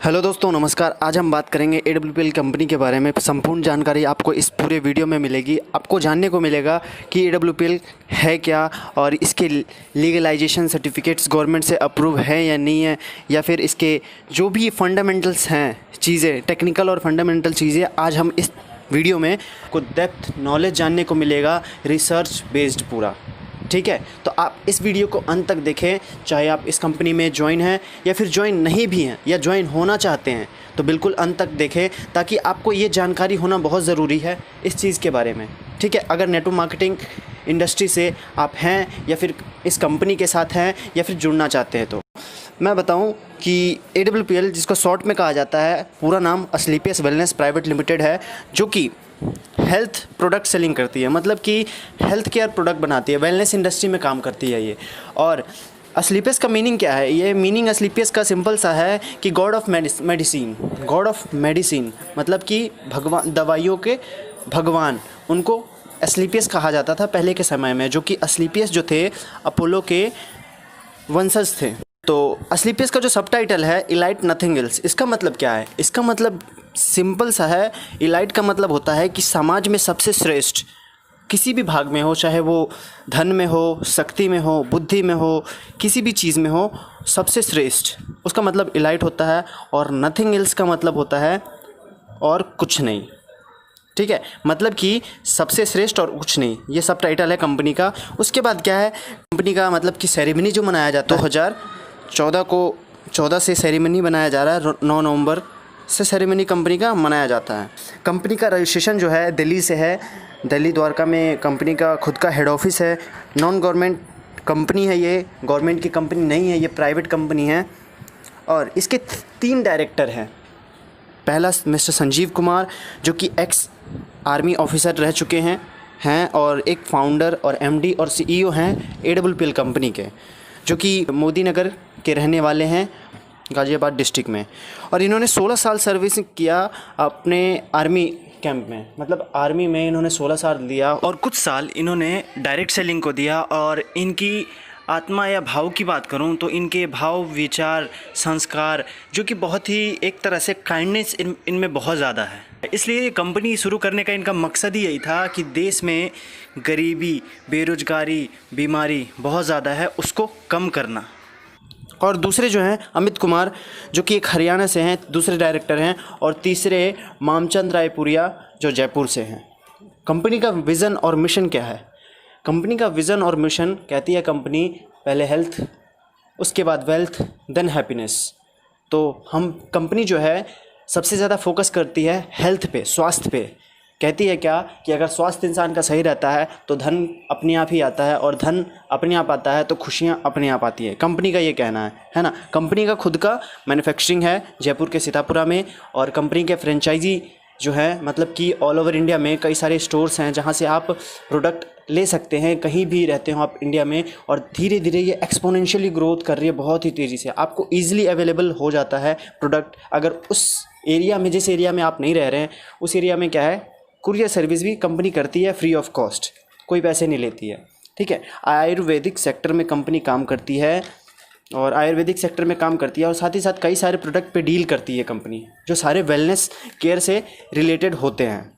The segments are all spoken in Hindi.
हेलो दोस्तों, नमस्कार। आज हम बात करेंगे AWPL कंपनी के बारे में। संपूर्ण जानकारी आपको इस पूरे वीडियो में मिलेगी। आपको जानने को मिलेगा कि AWPL है क्या और इसके लीगलाइजेशन सर्टिफिकेट्स गवर्नमेंट से अप्रूव है या नहीं है, या फिर इसके जो भी फंडामेंटल्स हैं चीज़ें, टेक्निकल और फंडामेंटल चीज़ें, आज हम इस वीडियो में को डेप्थ नॉलेज जानने को मिलेगा, रिसर्च बेस्ड पूरा। ठीक है, तो आप इस वीडियो को अंत तक देखें। चाहे आप इस कंपनी में ज्वाइन हैं या फिर ज्वाइन नहीं भी हैं या ज्वाइन होना चाहते हैं, तो बिल्कुल अंत तक देखें, ताकि आपको ये जानकारी होना बहुत ज़रूरी है इस चीज़ के बारे में। ठीक है, अगर नेटवर्क मार्केटिंग इंडस्ट्री से आप हैं या फिर इस कंपनी के साथ हैं या फिर जुड़ना चाहते हैं, तो मैं बताऊं कि AWPL, जिसको शॉर्ट में कहा जाता है, पूरा नाम असलीपियस वेलनेस प्राइवेट लिमिटेड है, जो कि हेल्थ प्रोडक्ट सेलिंग करती है। मतलब कि हेल्थ केयर प्रोडक्ट बनाती है, वेलनेस इंडस्ट्री में काम करती है ये। और असलीपियस का मीनिंग क्या है? ये मीनिंग असलीपियस का सिंपल सा है कि God of medicine. God of medicine मतलब कि भगवान, दवाइयों के भगवान, उनको असलीपियस कहा जाता था पहले के समय में, जो कि असलीपियस जो थे अपोलो के वंशज थे। तो असलीपियस का जो सबटाइटल है, इलाइट नथिंग एल्स, इसका मतलब क्या है? इसका मतलब सिंपल सा है। इलाइट का मतलब होता है कि समाज में सबसे श्रेष्ठ, किसी भी भाग में हो, चाहे वो धन में हो, शक्ति में हो, बुद्धि में हो, किसी भी चीज़ में हो, सबसे श्रेष्ठ, उसका मतलब इलाइट होता है। और नथिंग एल्स का मतलब होता है और कुछ नहीं। ठीक है, मतलब कि सबसे श्रेष्ठ और कुछ नहीं, ये सब टाइटल है कंपनी का। उसके बाद क्या है कंपनी का? मतलब कि सेरेमनी जो मनाया जाता है 2014 से सेरेमनी बनाया जा रहा है। 9 नवंबर से सेरेमनी कंपनी का मनाया जाता है। कंपनी का रजिस्ट्रेशन जो है दिल्ली से है। दिल्ली द्वारका में कंपनी का खुद का हेड ऑफिस है। नॉन गवर्नमेंट कंपनी है ये, गवर्नमेंट की कंपनी नहीं है, ये प्राइवेट कंपनी है। और इसके 3 डायरेक्टर हैं। पहला मिस्टर संजीव कुमार, जो कि एक्स आर्मी ऑफिसर रह चुके हैं और एक फाउंडर और MD और CEO हैं AWPL कंपनी के, जो कि मोदी नगर के रहने वाले हैं, गाज़ियाबाद डिस्ट्रिक्ट में। और इन्होंने 16 साल सर्विस किया अपने आर्मी कैंप में, मतलब आर्मी में इन्होंने 16 साल दिया और कुछ साल इन्होंने डायरेक्ट सेलिंग को दिया। और इनकी आत्मा या भाव की बात करूं तो इनके भाव, विचार, संस्कार, जो कि बहुत ही एक तरह से काइंडनेस इनमें बहुत ज़्यादा है। इसलिए कंपनी शुरू करने का इनका मकसद ही यही था कि देश में गरीबी, बेरोजगारी, बीमारी बहुत ज़्यादा है, उसको कम करना। और दूसरे जो हैं अमित कुमार, जो कि एक हरियाणा से हैं, दूसरे डायरेक्टर हैं। और तीसरे मामचंद रायपुरिया, जो जयपुर से हैं। कंपनी का विज़न और मिशन क्या है? कंपनी का विज़न और मिशन कहती है कंपनी, पहले हेल्थ, उसके बाद वेल्थ, देन हैप्पीनेस। तो हम कंपनी जो है सबसे ज़्यादा फोकस करती है हेल्थ पे, स्वास्थ्य पे। कहती है क्या कि अगर स्वास्थ्य इंसान का सही रहता है तो धन अपने आप ही आता है, और धन अपने आप आता है तो खुशियाँ अपने आप आती है। कंपनी का ये कहना है ना। कंपनी का खुद का मैन्युफैक्चरिंग है जयपुर के सीतापुरा में। और कंपनी के फ्रेंचाइजी जो है, मतलब कि ऑल ओवर इंडिया में कई सारे स्टोर्स हैं जहाँ से आप प्रोडक्ट ले सकते हैं, कहीं भी रहते हो आप इंडिया में। और धीरे धीरे ये एक्सपोनेंशियली ग्रोथ कर रही है, बहुत ही तेज़ी से। आपको ईजिली अवेलेबल हो जाता है प्रोडक्ट। अगर उस एरिया में, जिस एरिया में आप नहीं रह रहे हैं, उस एरिया में क्या है, कुरियर सर्विस भी कंपनी करती है फ्री ऑफ कॉस्ट, कोई पैसे नहीं लेती है। ठीक है, आयुर्वेदिक सेक्टर में कंपनी काम करती है, और आयुर्वेदिक सेक्टर में काम करती है, और साथ ही साथ कई सारे प्रोडक्ट पे डील करती है कंपनी, जो सारे वेलनेस केयर से रिलेटेड होते हैं।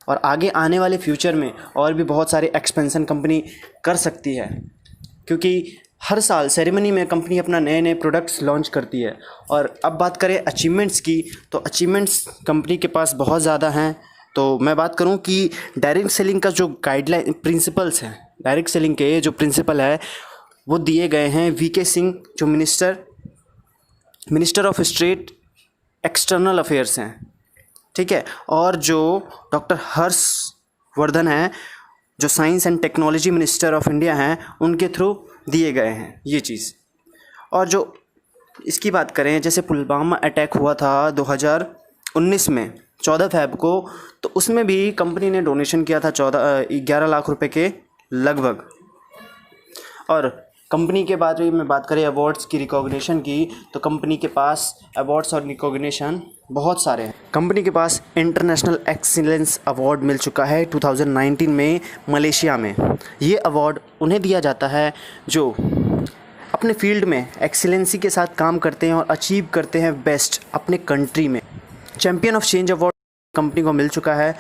और आगे आने वाले फ्यूचर में और भी बहुत सारे एक्सपेंशन कंपनी कर सकती है, क्योंकि हर साल सेरेमनी में कंपनी अपना नए नए प्रोडक्ट्स लॉन्च करती है। और अब बात करें अचीवमेंट्स की, तो अचीवमेंट्स कंपनी के पास बहुत ज़्यादा हैं। तो मैं बात करूं कि डायरेक्ट सेलिंग का जो गाइडलाइन प्रिंसिपल्स हैं, डायरेक्ट सेलिंग के जो प्रिंसिपल है वो दिए गए हैं VK सिंह, जो minister of state external affairs हैं। ठीक है, और जो डॉक्टर हर्षवर्धन हैं, जो science and technology minister of India हैं, उनके थ्रू दिए गए हैं ये चीज़। और जो इसकी बात करें, जैसे पुलवामा अटैक हुआ था 2019 में 14 फ़रवरी को, तो उसमें भी कंपनी ने डोनेशन किया था 11 लाख रुपए के लगभग। और कंपनी के बाद में बात करें अवार्ड्स की, रिकॉग्निशन की, तो कंपनी के पास अवार्ड्स और रिकॉग्निशन बहुत सारे हैं। कंपनी के पास इंटरनेशनल एक्सीलेंस अवार्ड मिल चुका है 2019 में मलेशिया में। ये अवार्ड उन्हें दिया जाता है जो अपने फील्ड में एक्सीलेंसी के साथ काम करते हैं और अचीव करते हैं बेस्ट अपने कंट्री में। Champion of change award company को मिल चुका है,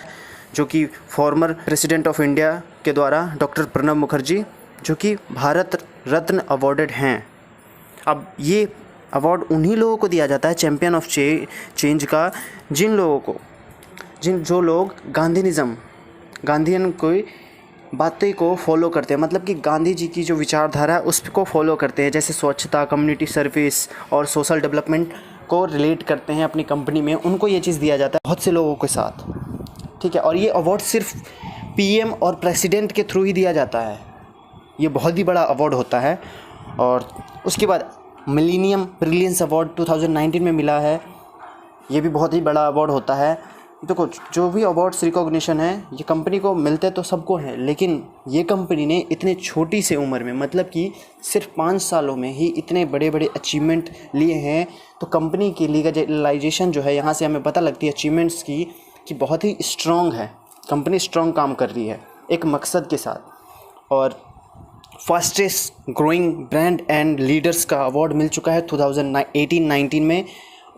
जो कि फॉर्मर प्रेसिडेंट ऑफ इंडिया के द्वारा डॉक्टर प्रणब मुखर्जी, जो कि भारत रत्न अवॉर्डेड हैं। अब ये अवार्ड उन्हीं लोगों को दिया जाता है चैम्पियन ऑफ चेंज का, जो लोग गांधीयन कोई बातें को फॉलो करते हैं, मतलब कि गांधी जी की जो विचारधारा है उसको फॉलो करते हैं, जैसे स्वच्छता, कम्युनिटी सर्विस और सोशल डेवलपमेंट को रिलेट करते हैं अपनी कंपनी में, उनको ये चीज़ दिया जाता है बहुत से लोगों के साथ, ठीक है। और ये अवार्ड सिर्फ पीएम और प्रेसिडेंट के थ्रू ही दिया जाता है, ये बहुत ही बड़ा अवार्ड होता है। और उसके बाद मिलेनियम ब्रिलियंस अवार्ड 2019 में मिला है, ये भी बहुत ही बड़ा अवार्ड होता है। देखो, जो भी अवार्ड्स रिकॉग्निशन है ये कंपनी को मिलते तो सबको हैं, लेकिन ये कंपनी ने इतने छोटी से उम्र में, मतलब कि सिर्फ 5 सालों में ही इतने बड़े बड़े अचीवमेंट लिए हैं। तो कंपनी की लीगलाइजेशन जो है, यहाँ से हमें पता लगती है अचीवमेंट्स की कि बहुत ही स्ट्रॉन्ग है, कंपनी स्ट्रॉन्ग काम कर रही है एक मकसद के साथ। और fastest growing brand and leaders का अवार्ड मिल चुका है 2018-19 में,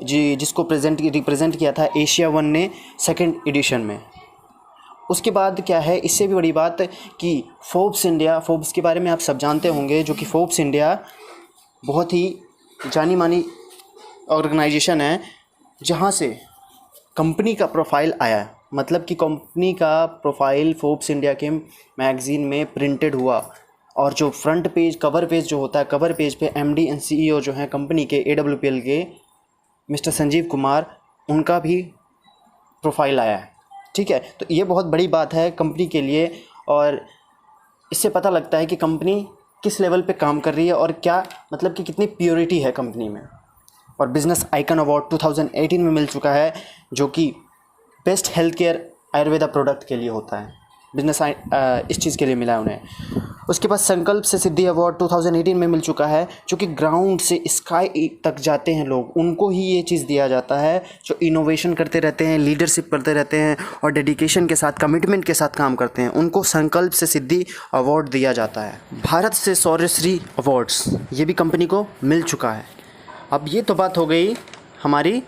जिसको रिप्रेजेंट किया था एशिया वन ने 2nd एडिशन में। उसके बाद क्या है, इससे भी बड़ी बात कि फोर्ब्स के बारे में आप सब जानते होंगे, जो कि फोर्ब्स इंडिया बहुत ही जानी मानी ऑर्गेनाइजेशन है, जहाँ से कंपनी का प्रोफाइल आया, मतलब कि कंपनी का प्रोफाइल फोर्ब्स इंडिया के मैगज़ीन में प्रिंटेड हुआ। और जो फ्रंट पेज, कवर पेज जो होता है, कवर पेज पे एमडी एंड सीईओ जो हैं कंपनी के, AWPL के मिस्टर संजीव कुमार, उनका भी प्रोफाइल आया है, ठीक है। तो ये बहुत बड़ी बात है कंपनी के लिए, और इससे पता लगता है कि कंपनी किस लेवल पे काम कर रही है और क्या, मतलब कि कितनी प्योरिटी है कंपनी में। और बिजनेस आइकन अवार्ड 2018 में मिल चुका है, जो कि best health care Ayurveda product के लिए होता है, इस चीज़ के लिए मिला है उन्हें। उसके बाद संकल्प से सिद्धि अवार्ड 2018 में मिल चुका है, जो कि ग्राउंड से स्काई तक जाते हैं लोग, उनको ही ये चीज़ दिया जाता है, जो इनोवेशन करते रहते हैं, लीडरशिप करते रहते हैं और डेडिकेशन के साथ, कमिटमेंट के साथ काम करते हैं, उनको संकल्प से सिद्धि अवार्ड दिया जाता है। भारत से शौर्यश्री अवार्ड्स, ये भी कंपनी को मिल चुका है। अब ये तो बात हो गई हमारी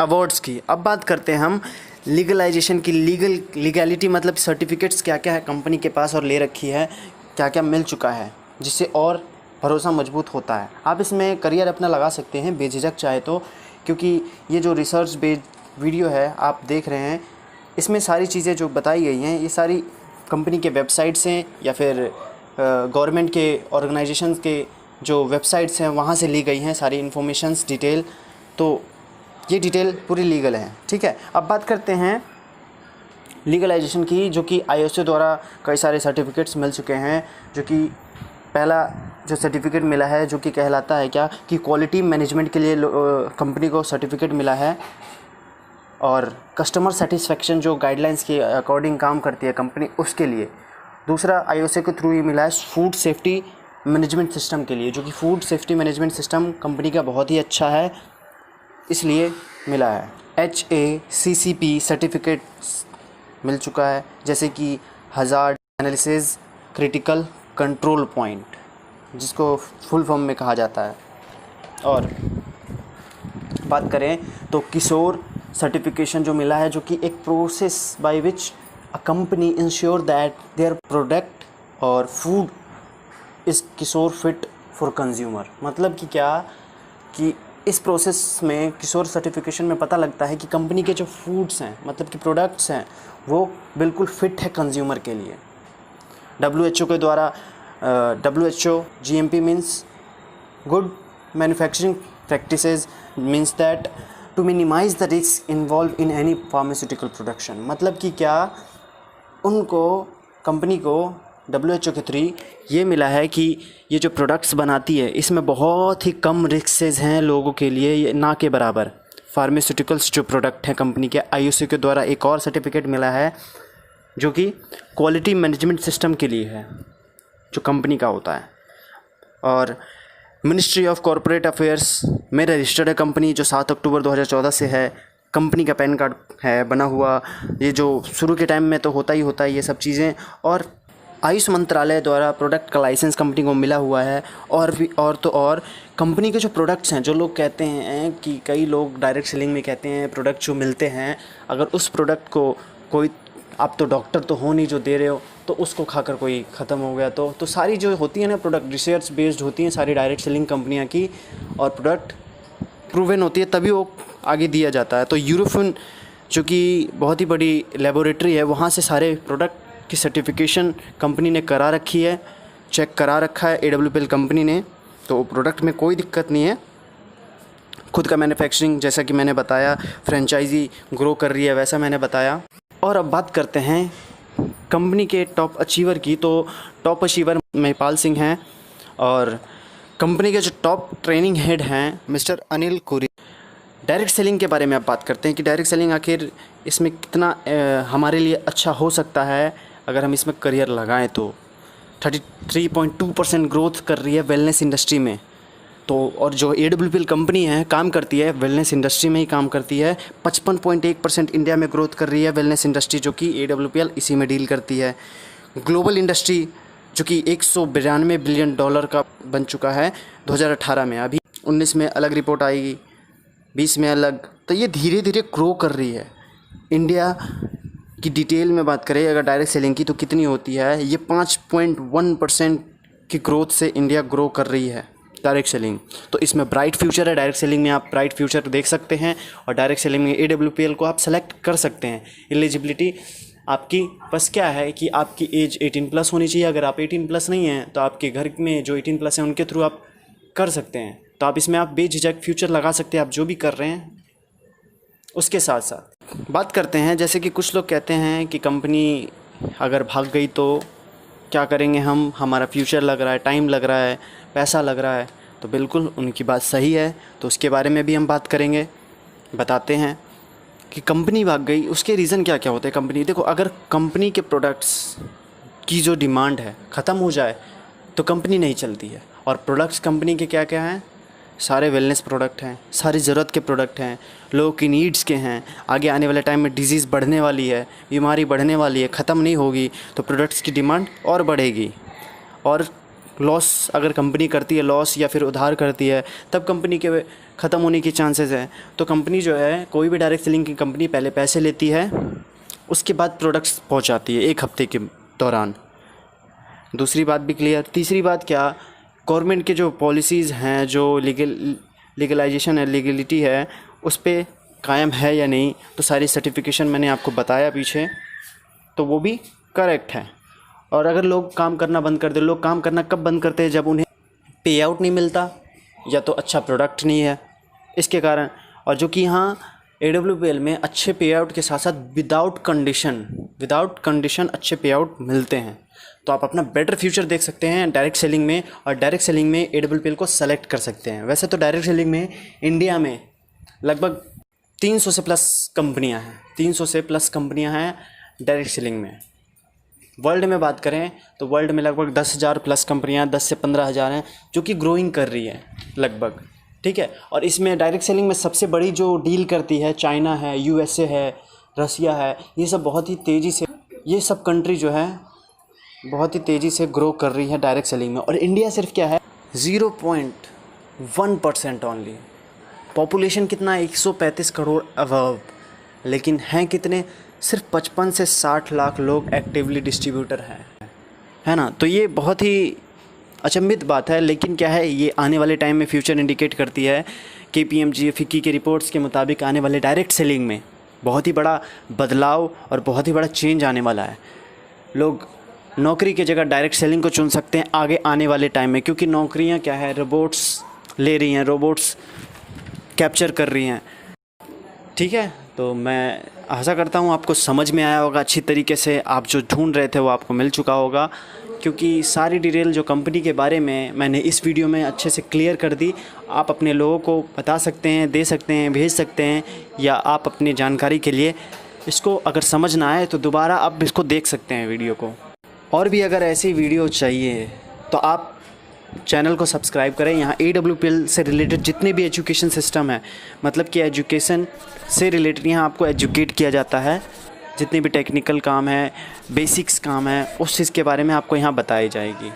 अवार्ड्स की। अब बात करते हैं हम लीगलाइजेशन की। लीगैलिटी मतलब सर्टिफिकेट्स क्या क्या है कंपनी के पास और ले रखी है, क्या क्या मिल चुका है, जिससे और भरोसा मजबूत होता है। आप इसमें करियर अपना लगा सकते हैं बेझिझक चाहे तो, क्योंकि ये जो रिसर्च बेस्ड वीडियो है आप देख रहे हैं, इसमें सारी चीज़ें जो बताई गई हैं ये सारी कंपनी के वेबसाइट्स हैं या फिर गवर्नमेंट के ऑर्गेनाइजेशंस के जो वेबसाइट्स हैं वहाँ से ली गई हैं सारी इन्फॉर्मेशंस डिटेल। तो ये डिटेल पूरी लीगल है, ठीक है। अब बात करते हैं लीगलाइजेशन की, जो कि IOC द्वारा कई सारे सर्टिफिकेट्स मिल चुके हैं, जो कि पहला जो सर्टिफिकेट मिला है जो कि कहलाता है क्या कि क्वालिटी मैनेजमेंट के लिए कंपनी को सर्टिफिकेट मिला है, और कस्टमर सेटिस्फेक्शन जो गाइडलाइंस के अकॉर्डिंग काम करती है कंपनी, उसके लिए। दूसरा IOC के थ्रू ही मिला है फूड सेफ्टी मैनेजमेंट सिस्टम के लिए, जो कि food safety management system company का बहुत ही अच्छा है, इसलिए मिला है। HACCP सर्टिफिकेट मिल चुका है, जैसे कि hazard analysis critical control point, जिसको फुल फॉर्म में कहा जाता है। और बात करें तो किशोर सर्टिफिकेशन जो मिला है, जो कि एक process by which a company ensure that their product और food is kosher fit for consumer. मतलब कि क्या कि इस प्रोसेस में किशोर सर्टिफिकेशन में पता लगता है कि कंपनी के जो फूड्स हैं, मतलब कि प्रोडक्ट्स हैं, वो बिल्कुल फिट है कंज्यूमर के लिए। WHO के द्वारा WHO GMP means good manufacturing practices, means that to minimise the risk involve in any pharmaceutical production. मतलब कि क्या उनको, कंपनी को WHO के थ्रू ये मिला है कि ये जो प्रोडक्ट्स बनाती है इसमें बहुत ही कम रिस्क हैं लोगों के लिए, ना के बराबर। फार्मास्यूटिकल्स जो प्रोडक्ट हैं कंपनी के, IOC के द्वारा एक और सर्टिफिकेट मिला है जो कि क्वालिटी मैनेजमेंट सिस्टम के लिए है, जो कंपनी का होता है। और मिनिस्ट्री ऑफ कॉरपोरेट अफेयर्स में रजिस्टर्ड है कंपनी, जो 7 अक्टूबर 2014 से है। कंपनी का पैन कार्ड है बना हुआ, ये जो शुरू के टाइम में तो होता ही होता है ये सब चीज़ें। और आयुष मंत्रालय द्वारा प्रोडक्ट का लाइसेंस कंपनी को मिला हुआ है। और भी और कंपनी के जो प्रोडक्ट्स हैं, जो लोग कहते हैं कि कई लोग डायरेक्ट सेलिंग में कहते हैं प्रोडक्ट जो मिलते हैं, अगर उस प्रोडक्ट को कोई, आप तो डॉक्टर तो हो नहीं जो दे रहे हो, तो उसको खाकर कोई ख़त्म हो गया तो सारी जो होती है ना प्रोडक्ट रिसर्च बेस्ड होती हैं सारी डायरेक्ट सेलिंग कंपनियां की, और प्रोडक्ट प्रूवन होती है तभी वो आगे दिया जाता है। तो यूरोफिन जो कि बहुत ही बड़ी लेबोरेटरी है, वहाँ से सारे प्रोडक्ट की सर्टिफिकेशन कंपनी ने करा रखी है, चेक करा रखा है AWPL कंपनी ने, तो प्रोडक्ट में कोई दिक्कत नहीं है। खुद का मैन्युफैक्चरिंग जैसा कि मैंने बताया, फ्रेंचाइजी ग्रो कर रही है वैसा मैंने बताया। और अब बात करते हैं कंपनी के टॉप अचीवर की। तो टॉप अचीवर महिपाल सिंह हैं और कंपनी के जो टॉप ट्रेनिंग हेड हैं मिस्टर अनिल कोरी। डायरेक्ट सेलिंग के बारे में अब बात करते हैं कि डायरेक्ट सेलिंग आखिर इसमें कितना हमारे लिए अच्छा हो सकता है अगर हम इसमें करियर लगाएं। तो 33.2% ग्रोथ कर रही है वेलनेस इंडस्ट्री में। तो और जो AWPL कंपनी है काम करती है वेलनेस इंडस्ट्री में ही काम करती है। 55.1% इंडिया में ग्रोथ कर रही है वेलनेस इंडस्ट्री, जो कि AWPL इसी में डील करती है। ग्लोबल इंडस्ट्री जो कि $192 बिलियन का बन चुका है 2018 में, अभी 19 में अलग रिपोर्ट आएगी, 20 में अलग। तो ये धीरे धीरे ग्रो कर रही है। इंडिया की डिटेल में बात करें अगर डायरेक्ट सेलिंग की तो कितनी होती है, ये 5.1% की ग्रोथ से इंडिया ग्रो कर रही है डायरेक्ट सेलिंग। तो इसमें ब्राइट फ्यूचर है। डायरेक्ट सेलिंग में आप ब्राइट फ्यूचर देख सकते हैं और डायरेक्ट सेलिंग में AWPL को आप सेलेक्ट कर सकते हैं। एलिजिबिलिटी आपकी बस क्या है कि आपकी एज 18+ होनी चाहिए। अगर आप 18+ नहीं हैं तो आपके घर में जो 18+ हैं उनके थ्रू आप कर सकते हैं। तो आप इसमें आप बेझिझक फ्यूचर लगा सकते हैं आप जो भी कर रहे हैं। उसके साथ साथ बात करते हैं, जैसे कि कुछ लोग कहते हैं कि कंपनी अगर भाग गई तो क्या करेंगे हम, हमारा फ्यूचर लग रहा है, टाइम लग रहा है, पैसा लग रहा है। तो बिल्कुल उनकी बात सही है, तो उसके बारे में भी हम बात करेंगे, बताते हैं कि कंपनी भाग गई उसके रीज़न क्या क्या होते हैं। कंपनी देखो, अगर कंपनी के प्रोडक्ट्स की जो डिमांड है ख़त्म हो जाए तो कंपनी नहीं चलती है। और प्रोडक्ट्स कंपनी के क्या क्या हैं, सारे वेलनेस प्रोडक्ट हैं, सारी ज़रूरत के प्रोडक्ट हैं, लोगों की नीड्स के हैं। आगे आने वाले टाइम में डिजीज़ बढ़ने वाली है, बीमारी बढ़ने वाली है, ख़त्म नहीं होगी, तो प्रोडक्ट्स की डिमांड और बढ़ेगी। और लॉस अगर कंपनी करती है, लॉस या फिर उधार करती है, तब कंपनी के ख़त्म होने की चांसेस हैं। तो कंपनी जो है, कोई भी डायरेक्ट सेलिंग की कंपनी पहले पैसे लेती है, उसके बाद प्रोडक्ट्स पहुंचाती है 1 हफ्ते के दौरान। दूसरी बात भी क्लियर। तीसरी बात क्या, गवर्नमेंट के जो पॉलिसीज़ हैं, जो लीगलाइजेशन है, लीगलिटी है, उस पर कायम है या नहीं। तो सारी सर्टिफिकेशन मैंने आपको बताया पीछे, तो वो भी करेक्ट है। और अगर लोग काम करना बंद कर दे, लोग काम करना कब बंद करते हैं, जब उन्हें पे आउट नहीं मिलता या तो अच्छा प्रोडक्ट नहीं है, इसके कारण। और जो कि यहाँ AWPL में अच्छे पे आउट के साथ साथ विदाउट कंडीशन अच्छे पे आउट मिलते हैं। तो आप अपना बेटर फ्यूचर देख सकते हैं डायरेक्ट सेलिंग में, और डायरेक्ट सेलिंग में AWPL को सेलेक्ट कर सकते हैं। वैसे तो डायरेक्ट सेलिंग में इंडिया में लगभग 300 से प्लस कंपनियां हैं, 300 से प्लस कंपनियां हैं डायरेक्ट सेलिंग में। वर्ल्ड में बात करें तो वर्ल्ड में लगभग 10,000 प्लस कंपनियां, 10 से 15,000 हैं, जो कि ग्रोइंग कर रही है लगभग, ठीक है। और इसमें डायरेक्ट सेलिंग में सबसे बड़ी जो डील करती है चाइना है, USA है, रसिया है, ये सब बहुत ही तेज़ी से, ये सब कंट्री जो है बहुत ही तेज़ी से ग्रो कर रही है डायरेक्ट सेलिंग में। और इंडिया सिर्फ क्या है, 0.1% ओनली। पॉपुलेशन कितना है, 135 करोड़ अबव, लेकिन हैं कितने, सिर्फ 55 से 60 लाख लोग एक्टिवली डिस्ट्रीब्यूटर हैं, है ना। तो ये बहुत ही अचंभित बात है, लेकिन क्या है, ये आने वाले टाइम में फ्यूचर इंडिकेट करती है। KPMG फिक्की के रिपोर्ट्स के मुताबिक आने वाले डायरेक्ट सेलिंग में बहुत ही बड़ा बदलाव और बहुत ही बड़ा चेंज आने वाला है। लोग नौकरी की जगह डायरेक्ट सेलिंग को चुन सकते हैं आगे आने वाले टाइम में, क्योंकि नौकरियां क्या है, रोबोट्स ले रही हैं, रोबोट्स कैप्चर कर रही हैं, ठीक है। तो मैं आशा करता हूँ आपको समझ में आया होगा अच्छी तरीके से, आप जो ढूंढ रहे थे वो आपको मिल चुका होगा, क्योंकि सारी डिटेल जो कंपनी के बारे में मैंने इस वीडियो में अच्छे से क्लियर कर दी। आप अपने लोगों को बता सकते हैं, दे सकते हैं, भेज सकते हैं, या आप अपनी जानकारी के लिए इसको अगर समझ ना आए तो दोबारा आप इसको देख सकते हैं वीडियो को। और भी अगर ऐसी वीडियो चाहिए तो आप चैनल को सब्सक्राइब करें। यहाँ AWPL से रिलेटेड जितने भी एजुकेशन सिस्टम है, मतलब कि एजुकेशन से रिलेटेड यहाँ आपको एजुकेट किया जाता है जितनी भी टेक्निकल काम है, बेसिक्स काम है, उस चीज़ के बारे में आपको यहाँ बताई जाएगी।